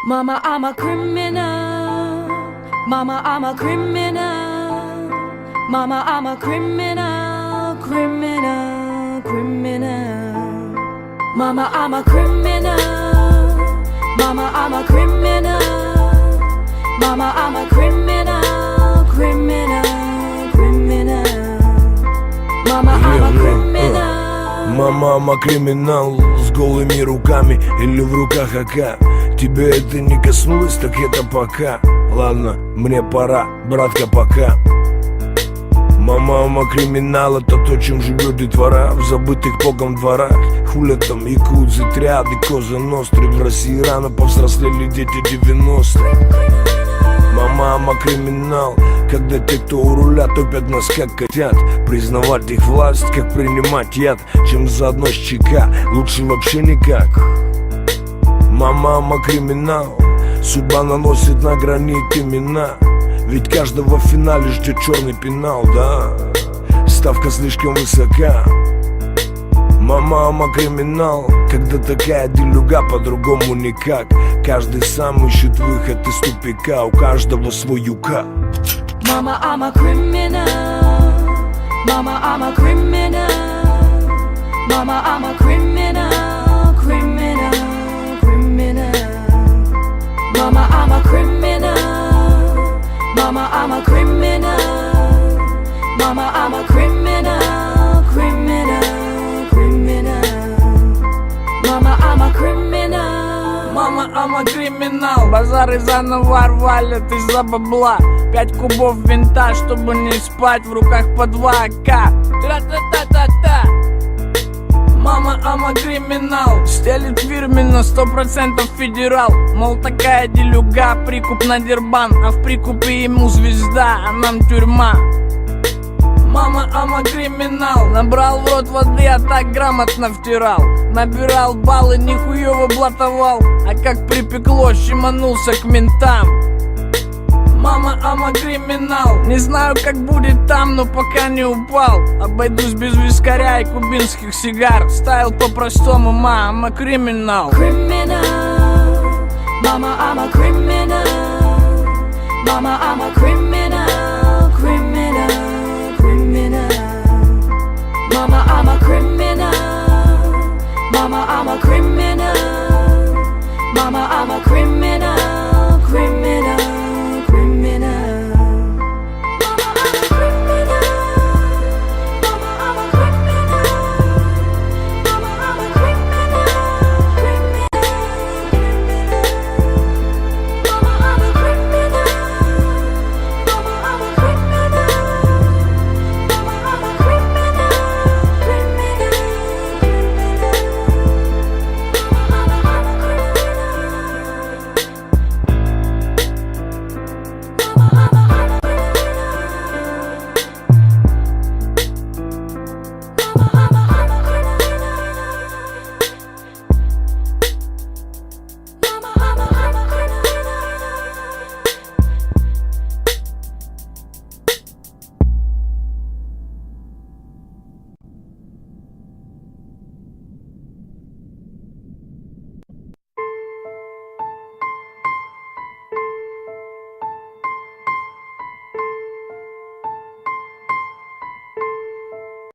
Mama, I'm a criminal. Mama, I'm a criminal. Mama, I'm a criminal, criminal, criminal. Mama, I'm a criminal. Mama, I'm a criminal. Mama, I'm a criminal, criminal, criminal. Mama, I'm a criminal. Мама, I'm a криминал с голыми руками или в руках АК. Тебе это не коснулось, так это пока. Ладно, мне пора, братка, пока. Мама, I'm a криминал, это то, чем живет детвора в забытых богом дворах. Хулят там якудзы, триады, коза ностры. В России рано повзрослели дети 90-х. Мама, I'm a криминал, когда те, кто у руля, топят нас как котят. Признавать их власть, как принимать яд, чем заодно с ЧК, лучше вообще никак. Мама, I'm a криминал, судьба наносит на гранит имена. Ведь каждого в финале ждет черный пенал, да, ставка слишком высока. Мама, I'm a криминал, когда такая делюга, по-другому никак. Каждый сам ищет выход из тупика, у каждого свой юка. Mama, I'm a criminal. Mama, I'm a criminal. Mama, I'm a criminal, criminal, criminal. Mama, I'm a criminal. Mama, I'm a criminal. Mama, I'm a criminal, criminal, criminal. Mama, I'm a criminal. Мама, I'm a криминал. Базары заново валят из-за бабла. 5 кубов винта, чтобы не спать. В руках по 2 АК. Тра-та-та-та-та. Мама, I'm a криминал. Стелит фирменно, 100% федерал. Мол, такая делюга, прикуп на дербан. А в прикупе ему звезда, а нам тюрьма. Мама, I'm a криминал. Набрал в рот воды, а так грамотно втирал. Набирал баллы, нихуёво блатовал. А как припекло, щеманулся к ментам. Мама, I'm a криминал. Не знаю, как будет там, но пока не упал. Обойдусь без вискаря и кубинских сигар. Стайл по-простому, ма, I'm a криминал. Criminal. Mama, I'm a criminal. Mama, I'm a criminal.